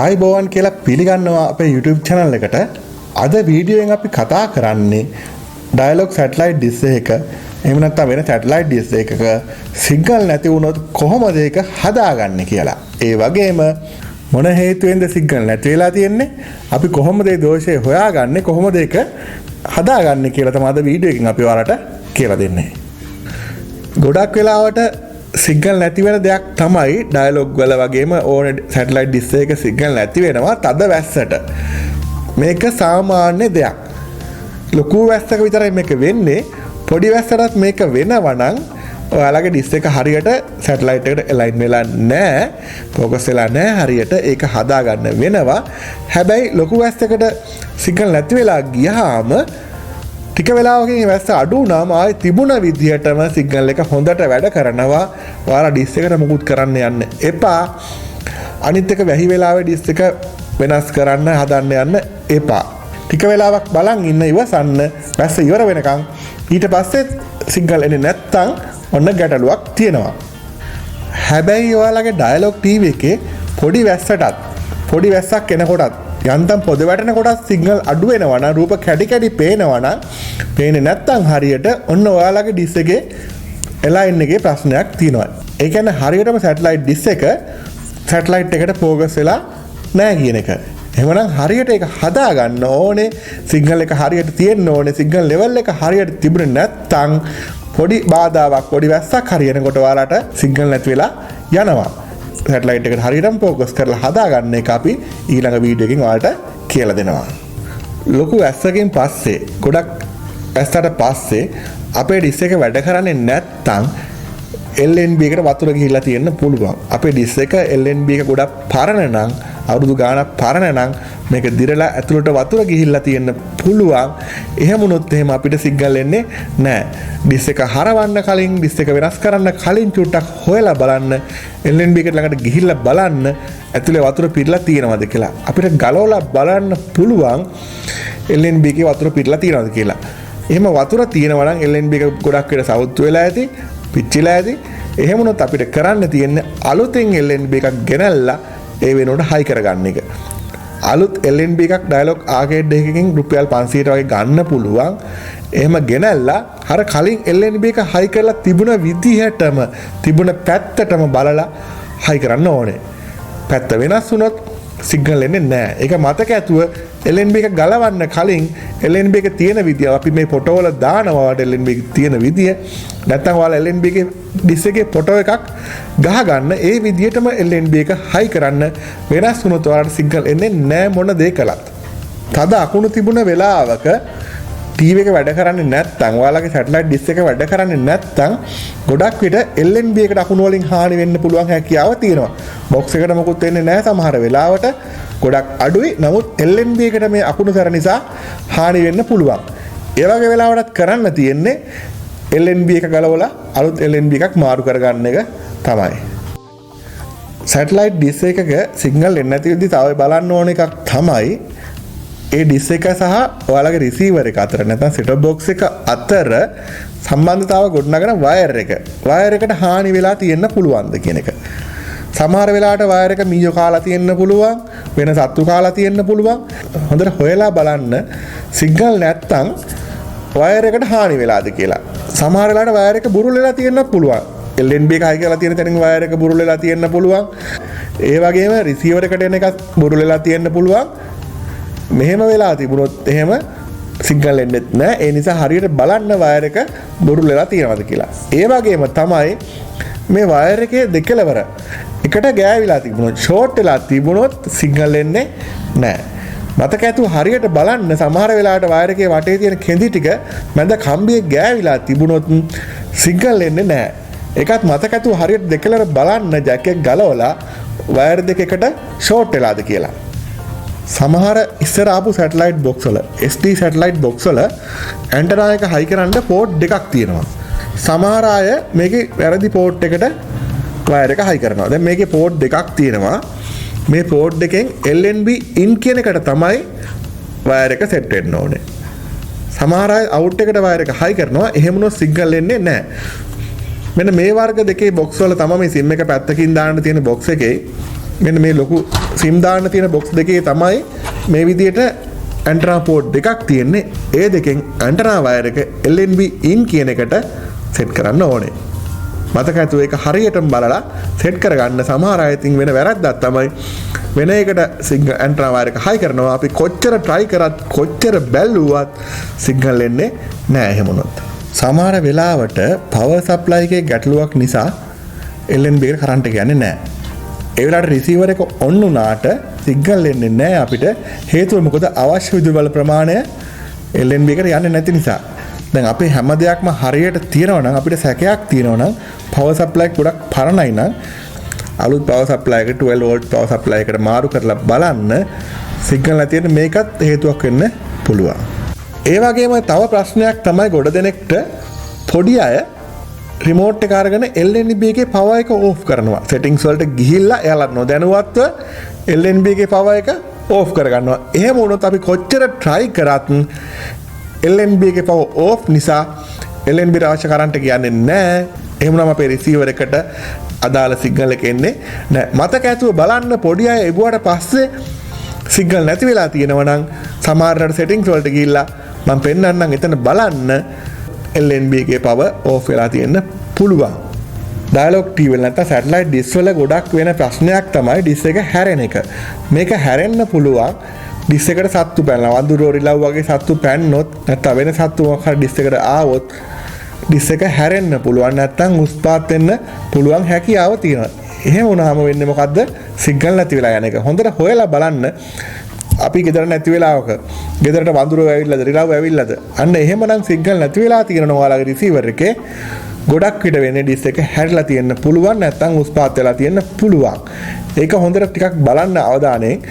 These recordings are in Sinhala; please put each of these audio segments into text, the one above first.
ආයිබෝවන් කියලා පිළිගන්නවා අපේ YouTube channel එකට. අද වීඩියෝෙන් අපි කතා කරන්නේ ඩයලොග් සැටලයිට් ඩිස් එක එහෙම නැත්නම් වෙන සැටලයිට් ඩිස් එකක සිග්නල් නැති වුණොත් කොහොමද ඒක හදාගන්නේ කියලා. ඒ වගේම මොන හේතුවෙන්ද සිග්නල් නැති වෙලා තියෙන්නේ? අපි කොහොමද මේ දෝෂය හොයාගන්නේ? කොහොමද ඒක හදාගන්නේ කියලා තමයි අද වීඩියෝ එකෙන් අපි ඔයාලට කියලා දෙන්නේ. ගොඩක් වෙලාවට සිග්නල් නැති වෙන දෙයක් තමයි ඩයලොග් වල වගේම ඕන සැටලයිට් ඩිස් එකක සිග්නල් නැති වෙනවා තද වැස්සට. මේක සාමාන්‍ය දෙයක්. ලොකු වැස්සක විතරයි මේක වෙන්නේ. පොඩි වැස්සටත් මේක වෙනවා නම් ඔයාලගේ ඩිස් එක හරියට සැටලයිට් එකට එලයින් වෙලා නැහැ, ફોකස් වෙලා නැහැ හරියට. ඒක හදාගන්න වෙනවා. හැබැයි ලොකු වැස්සකට සිග්නල් නැති වෙලා ගියාම ටික වෙලාවකින් වැස්ස අඩු වුණාම ආයේ තිබුණ විදිහටම සිග්නල් එක හොඳට වැඩ කරනවා. ඔයාලා ඩිස් එකට මුකුත් කරන්න යන්න එපා. අනිත් එක වැහි වෙලාවේ ඩිස් එක වෙනස් කරන්න හදන්න යන්න එපා. ටික වෙලාවක් බලන් ඉන්න ඉවසන්න වැස්ස ඉවර වෙනකන්. ඊට පස්සේ සිග්නල් එන්නේ නැත්තම් ඔන්න ගැටලුවක් තියෙනවා. හැබැයි ඔයාලගේ ඩයලොග් ටීවී එකේ පොඩි වැස්සක් එනකොටත් යන්තම් පොද වැටෙන කොටත් සිග්නල් අඩු වෙනවා නම් රූප කැඩි කැඩි පේනවා නම් පේන්නේ නැත්තම් හරියට ඔන්න ඔයාලගේ ඩිස් එකේ එලයින් එකේ ප්‍රශ්නයක් තියෙනවා. ඒ කියන්නේ හරියටම සැටලයිට් ඩිස් එක සැටලයිට් එකට ફોකස් වෙලා නැහැ කියන එක. එහෙමනම් හරියට ඒක හදා ගන්න ඕනේ. සිග්නල් එක හරියට තියෙන්න ඕනේ. සිග්නල් ලෙවල් එක හරියට තිබුණේ නැත්තම් පොඩි බාධාවක් පොඩි වැස්සක් හරියනකොට ඔයාලට සිග්නල් නැති වෙලා යනවා. සැටලයිට් එකට හරියටම ફોකස් කරලා හදා ගන්න එක අපි ඊළඟ වීඩියෝ එකකින් ඔයාලට කියලා දෙනවා. ලොකු වැස්සකින් පස්සේ ගොඩක් වැස්සට පස්සේ අපේ ඩිස් එක වැඩ කරන්නේ නැත්තම් LNB එකට වතුර ගිහිල්ලා තියෙන්න පුළුවන්. අපේ ඩිස් එක LNB එක ගොඩක් පරණ නම් අවුරුදු ගාණක් පරණ නම් මේක දිරලා ඇතුළට වතුර ගිහිල්ලා තියෙන්න පුළුවන්. එහෙම වුණොත් එහෙම අපිට සිග්නල් එන්නේ නැහැ. ඩිස් එක හරවන්න කලින් ඩිස් එක වෙනස් කරන්න කලින් චුට්ටක් හොයලා බලන්න. LNB එකට ළඟට ගිහිල්ලා බලන්න ඇතුලේ වතුර පිරලා තියෙනවද කියලා. අපිට ගලවලා බලන්න පුළුවන් LNB එකේ වතුර පිරලා තියෙනවද කියලා. එහෙම වතුර තියෙනවා නම් LNB එක ගොඩක් වෙලා සවුත් වෙලා ඇති, පිච්චිලා ඇති. එහෙම වුණොත් අපිට කරන්න තියෙන්නේ අලුතෙන් LNB එකක් ගෙනල්ලා ඒ වෙනුවට හයි කරගන්න එක. අලුත් LNB එකක් ඩයලොග් ආකේඩ් එකකින් රුපියල් 500ට වගේ ගන්න පුළුවන්. එහෙම ගෙනල්ලා අර කලින් LNB එක හයි කරලා තිබුණ විදිහටම තිබුණ පැත්තටම බලලා හයි කරන්න ඕනේ. පැත්ත වෙනස් වුණොත් සිග්නල් එන්නේ නැහැ. ඒක මතක ඇතුව LNB එක ගලවන්න කලින් LNB එක තියෙන විදිය අපි මේ ෆොටෝ වල දානවා LNB එක තියෙන විදිය. නැත්නම් ඔයාලා LNB එකේ ඩිස් එකේ ෆොටෝ එකක් ගහගන්න ඒ විදියටම LNB එක හයි කරන්න. වෙනස් වුණොත් ඔයාලට සිග්නල් එන්නේ නැහැ මොන දේ කළත්. තද අකුණු තිබුණ වෙලාවක ටීවී එක වැඩ කරන්නේ නැත්නම් ඔයාලගේ සැටලයිට් ඩිස් එක වැඩ කරන්නේ නැත්නම් ගොඩක් විට LNB එකට අකුණු වලින් හානි වෙන්න පුළුවන් හැකියාව තියෙනවා. බොක්ස් එකට මොකුත් වෙන්නේ නැහැ සමහර වෙලාවට. ගොඩක් අඩුයි. නමුත් LNB එකට මේ අකුණු සැර නිසා හානි වෙන්න පුළුවන්. ඒ වගේ වෙලාවටත් කරන්න තියෙන්නේ LNB එක ගලවලා අලුත් LNB එකක් මාරු කරගන්න එක තමයි. සැටලයිට් ඩිස් එකක සිග්නල් එන්නේ නැති විදිහ තව බලන්න ඕන එකක් තමයි ඒ ඩිස් එක සහ ඔයාලගේ රිසීවර් එක අතර නැත්නම් සෙට් බොක්ස් එක අතර සම්බන්ධතාව ගොඩනගන වයර් එක. වයර් එකට හානි වෙලා තියෙන්න පුළුවන්ද කියන එක. සමහර වෙලාවට වයර් එක මීයෝ කාලා තියෙන්න පුළුවන්, වෙන සත්තු කාලා තියෙන්න පුළුවන්. හොඳට හොයලා බලන්න සිග්නල් නැත්තම් වයර් එකට හානි වෙලාද කියලා. සමහර වෙලාවට වයර් එක බුරුල් වෙලා තියෙන්න පුළුවන්. LNB එක හයි කරලා තියෙන තැනින් වයර් එක බුරුල් වෙලා තියෙන්න පුළුවන්. ඒ වගේම රිසීවර් එකට එන එකක් බුරුල් වෙලා තියෙන්න පුළුවන්. මෙහෙම වෙලා තිබුණොත් එහෙම සිග්නල් එන්නේ නැහැ. ඒ නිසා හරියට බලන්න වයර් එක බුරුල් වෙලා තියෙනවද කියලා. ඒ වගේම තමයි මේ වයර් එකේ දෙකලවර එකට ගෑවිලා තිබුණොත් ෂෝට් වෙලා තිබුණොත් සිග්නල් එන්නේ නැහැ. මතක ඇතුව හරියට බලන්න සමහර වෙලාවට වයර් එකේ වටේ තියෙන කෙඳි ටික මැද කම්බියේ ගෑවිලා තිබුණොත් සිග්නල් එන්නේ නැහැ. ඒකත් මතක ඇතුව හරියට දෙකලවර බලන්න ජැක් එක ගලවලා වයර් දෙක එකට ෂෝට් වෙලාද කියලා. සමහර ඉස්සර ආපු සැටලයිට් බොක්ස් වල SD සැටලයිට් බොක්ස් වල ඇන්ටනා එක හයි කරන්න පෝට් දෙකක් තියෙනවා. සමහර අය මේකේ වැරදි පෝට් එකට වයර් එක හයි කරනවා. දැන් මේකේ පෝට් දෙකක් තියෙනවා. මේ පෝට් දෙකෙන් LNB in කියන එකට තමයි වයර් එක සෙට් වෙන්න ඕනේ. සමහර අය අවුට් එකට වයර් එක හයි කරනවා. එහෙම වුණොත් සිග්නල් එන්නේ නැහැ. මෙන්න මේ වර්ග දෙකේ බොක්ස් වල තමයි මේ සිම් එක පැත්තකින් දාන්න තියෙන බොක්ස් එකේ මෙන්න මේ ලොකු සිම් දාන්න තියෙන බොක්ස් දෙකේ තමයි මේ විදියට ඇන්ටනා පෝට් දෙකක් තියෙන්නේ. ඒ දෙකෙන් ඇන්ටනා වයර් එක LNB in කියන එකට සෙට් කරන්න ඕනේ. මතක ඇතුව ඒක හරියටම බලලා සෙට් කරගන්න. සමහර අය ඉතින් වෙන වැරද්දක් තමයි වෙන එකට සිග්නල් ඇන්ටනා වයර් එක හයි කරනවා. අපි කොච්චර try කරත් කොච්චර බැලුවත් සිග්නල් එන්නේ නැහැ එහෙම වුණොත්. සමහර වෙලාවට power supply එකේ ගැටලුවක් නිසා LNB එකට කරන්ට් එක යන්නේ නැහැ. ඒ වෙලාවට රිසීවර් එක ඔන් වුණාට සිග්නල් එන්නේ නැහැ අපිට. හේතුව මොකද? අවශ්‍ය විදුලි බල ප්‍රමාණය LNB එකට යන්නේ නැති නිසා. දැන් අපේ හැම දෙයක්ම හරියට තියෙනවා නම් අපිට සැකයක් තියෙනවා නම් power supply එක ගොඩක් පරණයි නම් අලුත් power supply එක 12 volt power supply එකට මාරු කරලා බලන්න සිග්නල් නැති වෙන මේකත් හේතුවක් වෙන්න පුළුවන්. ඒ වගේම තව ප්‍රශ්නයක් තමයි ගොඩ දෙනෙක්ට පොඩි අය රිමෝට් එක අරගෙන LNB එකේ power එක off කරනවා. settings වලට ගිහිල්ලා එයාලා නොදැනුවත්ව LNB එකේ power එක off කරගන්නවා. එහෙම වුණොත් අපි කොච්චර try කරත් LNB එකේ power off නිසා LNB අවශ්‍ය කරන්ට් එක යන්නේ නැහැ. එහෙමනම් අපේ රිසීවර් එකට අදාළ සිග්නල් එක එන්නේ නැහැ. මතක ඇතුව බලන්න පොඩි අය එවුවට පස්සේ සිග්නල් නැති වෙලා තියෙනවා නම් සමහරකට settings වලට ගිහිල්ලා මම පෙන්නන්නම් එතන බලන්න LNB එකේ power off වෙලා තියෙන්න පුළුවන්. ඩයලොග් TV වල නැත්නම් සැටලයිට් ඩිස් වල ගොඩක් වෙන ප්‍රශ්නයක් තමයි ඩිස් එක හැරෙන එක. මේක හැරෙන්න පුළුවන් ඩිස් එකට සත්තු පැනලා වඳුරෝ රිලව් වගේ සත්තු පැන්නොත් නැත්නම් වෙන සත්තු මොකක් හරි ඩිස් එකට ආවොත් ඩිස් එක හැරෙන්න පුළුවන්. නැත්නම් උස්පාත් වෙන්න පුළුවන් හැකියාව තියෙනවා. එහෙම වුණාම වෙන්නේ මොකද්ද? සිග්නල් නැති වෙලා යන එක. හොඳට හොයලා බලන්න. අපි ගෙදර නැති වෙලාවක ගෙදරට වඳුරෝ ඇවිල්ලාද රිලව් ඇවිල්ලාද අන්න එහෙමනම් සිග්නල් නැති වෙලා තියෙනවා ඔයාලගේ රිසීවර් එකේ. ගොඩක් විට වෙන්නේ ඩිස් එක හැරිලා තියෙන්න පුළුවන් නැත්නම් උස්පාත් වෙලා තියෙන්න පුළුවන්. ඒක හොඳට ටිකක් බලන්න අවධානයෙන්.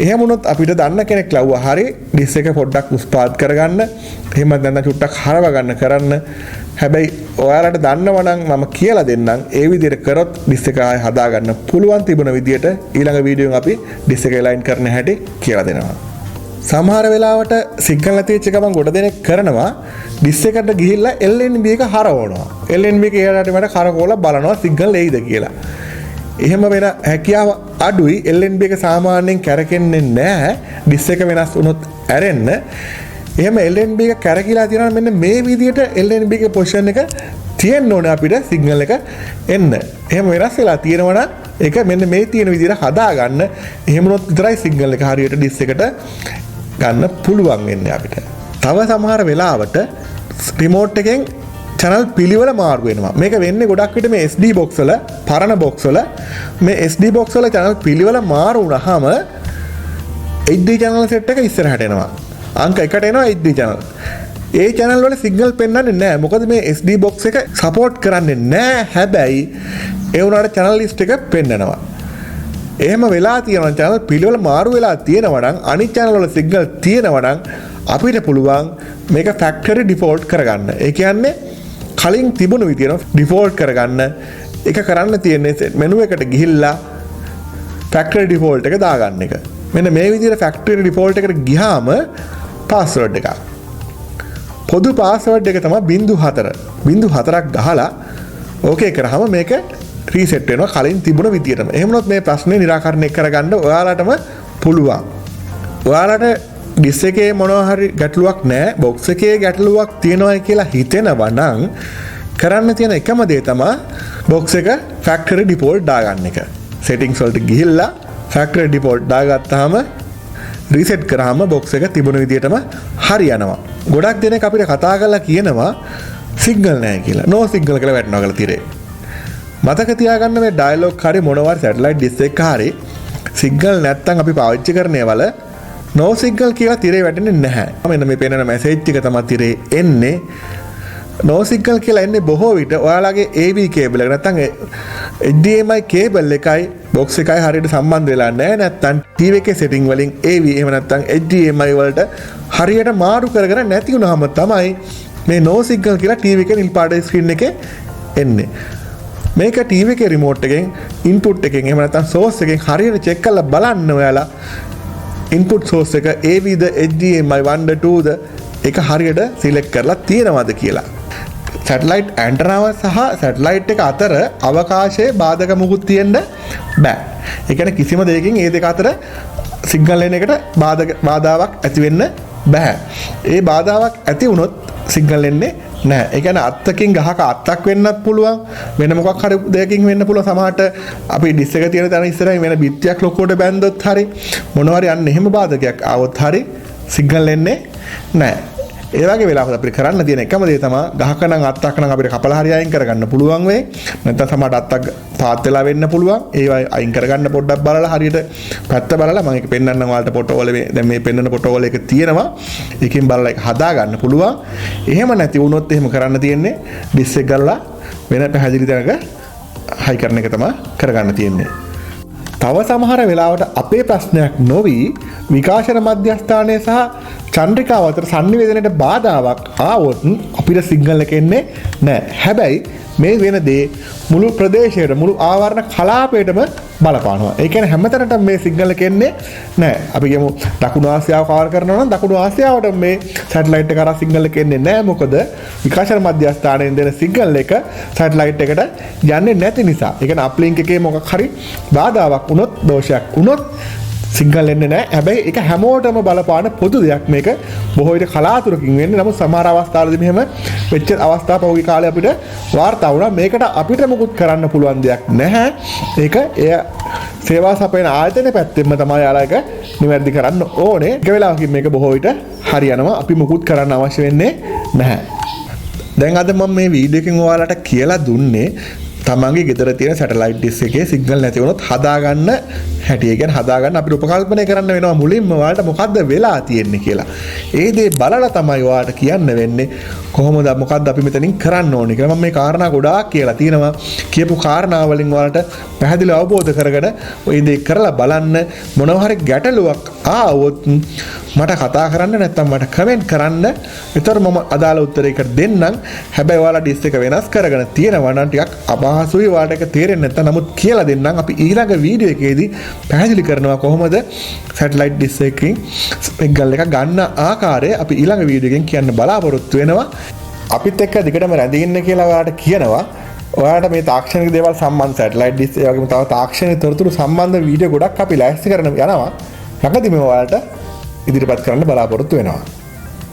එහෙම වුණොත් අපිට දන්න කෙනෙක් ලව්වා හරි ඩිස් එක පොඩ්ඩක් උස්පාත් කරගන්න. එහෙම නැත්නම් චුට්ටක් හරව ගන්න කරන්න. හැබැයි ඔයාලට දන්නවා නම් මම කියලා දෙන්නම්. ඒ විදිහට කරොත් ඩිස් එක ආයෙ හදා ගන්න පුළුවන් තිබුණ විදිහට ඊළඟ වීඩියෝෙන් අපි ඩිස් එක ලයින් කරන හැටි කියලා දෙනවා. සමහර වෙලාවට සිග්නල් නැති වෙච්ච ගමන් ගොඩ දෙනෙක් කරනවා ඩිස් එකට ගිහිල්ලා LNB එක හරවනවා. LNB එක එයාලට මට කරකෝලා බලනවා සිග්නල් එයිද කියලා. එහෙම වෙන හැකියාව අඩුයි. LNB එක සාමාන්‍යයෙන් කැරකෙන්නේ නැහැ. ඩිස් එක වෙනස් වුණොත් ඇරෙන්න. එහෙම LNB එක කැරකිලා තියෙනවා මෙන්න මේ විදිහට LNB එකේ පොසිෂන් එක තියෙන්න ඕනේ අපිට සිග්නල් එක එන්න. එහෙම වෙනස් වෙලා තියෙනවා නම් ඒක මෙන්න මේ තියෙන විදිහට හදා ගන්න. එහෙම වුණොත් විතරයි සිග්නල් එක හරියට ඩිස් එකට ගන්න පුළුවන් වෙන්නේ අපිට. තව සමහර වෙලාවට රිමෝට් එකෙන් channel පිළිවෙල මාරු වෙනවා. මේක වෙන්නේ ගොඩක් විට මේ SD box වල පරණ box වල මේ SD box වල channel පිළිවෙල මාරු වුණාම HD channel set එක ඉස්සරහට එනවා. අංක 1ට එනවා HD channel. ඒ channel වල signal පෙන්වන්නේ නැහැ. මොකද මේ SD box එක support කරන්නේ නැහැ. හැබැයි ඒ වුණාට channel list එක පෙන්නනවා. එහෙම වෙලා තියෙනවා channel පිළිවෙල මාරු වෙලා තියෙනවා නම් අනිත් channel වල signal තියෙනවා නම් අපිට පුළුවන් මේක factory default කරගන්න. ඒ කියන්නේ කලින් තිබුණු විදියට default කරගන්න. ඒක කරන්න තියෙන්නේ menu එකට ගිහිල්ලා factory default එක දාගන්න එක. මෙන්න මේ විදිහට factory default එකට ගියාම password එකක්. පොදු password එක තමයි 04. 04ක් ගහලා ඕකේ කරාම මේක රීසෙට් වෙනවා කලින් තිබුණ විදියටම. එහෙම වුණොත් මේ ප්‍රශ්නේ निराකරණය කරගන්න ඔයාලටම පුළුවන්. ඔයාලට ඩිස් එකේ මොනවා හරි ගැටලුවක් නැහැ, බොක්ස් එකේ ගැටලුවක් තියෙනවා කියලා හිතෙනවා නම් කරන්න තියෙන එකම දේ තමයි බොක්ස් එක factory default දාගන්න එක. settings වලට ගිහිල්ලා factory default දාගත්තාම රීසෙට් කරාම බොක්ස් එක තිබුණ විදියටම හරියනවා. ගොඩක් දෙනෙක් අපිට කතා කරලා කියනවා සිග්නල් නැහැ කියලා. no signal කියලා වැටෙනවා කියලා තිරේ. මතක තියාගන්න මේ ඩයලොග් හරි මොනවා හරි සැටලයිට් ඩිස් එක හරි සිග්නල් නැත්තම් අපි පාවිච්චි කරන ඒවල no signal කියලා තිරේ වැටෙන්නේ නැහැ. මෙන්න මේ පේන මැසේජ් ටික තමයි තිරේ එන්නේ. no signal කියලා එන්නේ බොහෝ විට ඔයාලගේ AV කේබල් එක නැත්තම් HDMI කේබල් එකයි බොක්ස් එකයි හරියට සම්බන්ධ වෙලා නැහැ. නැත්තම් TV එකේ setting වලින් AV එහෙම නැත්තම් HDMI වලට හරියට මාරු කරගෙන නැති වුනහම තමයි මේ no signal කියලා TV එකේ නිල් පාට ස්ක්‍රීන් එකේ එන්නේ. මේක TV එකේ රිමෝට් එකෙන් ඉන්පුට් එකෙන් එහෙම නැත්නම් සෝස් එකෙන් හරියට චෙක් කරලා බලන්න ඔයාලා ඉන්පුට් සෝස් එක AV ද HDMI 1 ද 2 ද ඒක හරියට සිලෙක්ට් කරලා තියෙනවද කියලා. සැටලයිට් ඇන්ටනාව සහ සැටලයිට් එක අතර අවකාශයේ බාධක මුකුත් තියෙන්න බෑ. ඒ කියන්නේ කිසිම දෙයකින් මේ දෙක අතර සිග්නල් එන එකට බාධාවක් ඇති වෙන්න බෑ. ඒ බාධාවක් ඇති වුණොත් සිග්නල් එන්නේ නැහැ. ඒ කියන්නේ අත්තකින් ගහක අත්තක් වෙන්නත් පුළුවන්. වෙන මොකක් හරි දෙයකින් වෙන්න පුළුවන්. සමහරට අපි ඩිස් එක තියෙන තැන ඉස්සරහින් වෙන බිත්තියක් ලොකුවට බැන්දොත් හරි මොනවා හරි අන්න එහෙම බාධකයක් ආවොත් හරි සිග්නල් එන්නේ නැහැ. ඒ වගේ වෙලාවකට අපිට කරන්න තියෙන එකම දේ තමයි ගහක නම් අත්තක් නම් අපිට කපලා හරි අයින් කරගන්න පුළුවන් වෙයි. නැත්නම් සමහරට අත්තක් පාත් වෙලා වෙන්න පුළුවන්. ඒවා අයින් කරගන්න පොඩ්ඩක් බලලා හරියට පැත්ත බලලා මම ඒක පෙන්වන්නම් ඔයාලට ෆොටෝ වල දැන් මේ පෙන්වන ෆොටෝ වල එක තියෙනවා. ඒකෙන් බලලා ඒක හදා ගන්න පුළුවන්. එහෙම නැති වුණොත් එහෙම කරන්න තියෙන්නේ ඩිස් එක ගල්ලා වෙන පැහැදිලි තැනක හයි කරන එක තමයි කරගන්න තියෙන්නේ. තව සමහර වෙලාවට අපේ ප්‍රශ්නයක් නොවි විකාශන මධ්‍යස්ථානය සහ චන්ද්‍රිකාව අතර sannivedanයට බාධාවක් ආවොත් අපිට සිග්නල් එක එන්නේ නැහැ. හැබැයි මේ වෙන දේ මුළු ප්‍රදේශයට මුළු ආවරණ කලාපයටම බලපානවා. ඒ කියන්නේ හැමතැනටම මේ සිග්නල් එක එන්නේ නැහැ. අපි කියමු දකුණු ආසියාව කවර් කරනවා නම් දකුණු ආසියාවට මේ සැටලයිට් එක කරා සිග්නල් එක එන්නේ නැහැ. මොකද විකාශන මධ්‍යස්ථානයෙන් දෙන සිග්නල් එක සැටලයිට් එකට යන්නේ නැති නිසා. ඒ කියන්නේ අප්ලින්ක් එකේ මොකක් හරි බාධාවක් වුණොත් දෝෂයක් වුණොත් සිග්නල් එන්නේ නැහැ. හැබැයි ඒක හැමෝටම බලපාන පොදු දෙයක් මේක. බොහෝ විට කලාතුරකින් වෙන්නේ. නමුත් සමහර අවස්ථාවලදී මෙහෙම වෙච්ච අවස්ථා පහුගිය කාලේ අපිට වාර්තා වුණා. මේකට අපිට මොකුත් කරන්න පුළුවන් දෙයක් නැහැ. ඒක එය සේවා සපයන ආයතනයේ පැත්තෙන්ම තමයි යාලා එක නිවැරදි කරන්න ඕනේ. එක වෙලාවකින් මේක බොහෝ විට හරියනවා. අපි මොකුත් කරන්න අවශ්‍ය වෙන්නේ නැහැ. දැන් අද මම මේ වීඩියෝ එකෙන් ඔයාලට කියලා දුන්නේ තමන්ගේ ගෙදර තියෙන සැටලයිට් ඩිස් එකේ සිග්නල් නැති වුණොත් හදාගන්න හැටි. ඒ කියන්නේ හදාගන්න අපිට උපකල්පනය කරන්න වෙනවා මුලින්ම ඔයාලට මොකද්ද වෙලා තියෙන්නේ කියලා. ඒ දේ බලලා තමයි ඔයාලට කියන්න වෙන්නේ කොහොමද මොකද්ද අපි මෙතනින් කරන්න ඕනේ කියලා. මම මේ කාරණා ගොඩාක් කියලා තියෙනවා. කියපු කාරණා වලින් ඔයාලට පැහැදිලිව අවබෝධ කරගෙන ওই දේ කරලා බලන්න. මොනවා හරි ගැටලුවක් ආවොත් මට කතා කරන්න නැත්නම් මට කමෙන්ට් කරන්න. ඒතර මම අදාළ උත්තරයකට දෙන්නම්. හැබැයි ඔයාලා ඩිස් එක වෙනස් කරගෙන තියෙනවා නම් ටිකක් අපහසුයි ඔයාලට ඒක තේරෙන්නේ නැත්නම් නමුත් කියලා දෙන්නම්. අපි ඊළඟ වීඩියෝ එකේදී පැහැදිලි කරනවා කොහොමද සැටලයිට් ඩිස් එකකින් සිග්නල් එක ගන්න ආකාරය අපි ඊළඟ වීඩියෝ එකෙන් කියන්න බලාපොරොත්තු වෙනවා. අපිත් එක්ක දිගටම රැඳී ඉන්න කියලා ඔයාලට කියනවා. ඔයාලට මේ තාක්ෂණික දේවල් සම්බන්ධ සැටලයිට් ඩිස් ඒ වගේම තව තාක්ෂණික තොරතුරු සම්බන්ධ වීඩියෝ ගොඩක් අපි ලෑස්ති කරන යනවා. ළඟදී මේ ඔයාලට ඉදිරිපත් කරන්න බලාපොරොත්තු වෙනවා.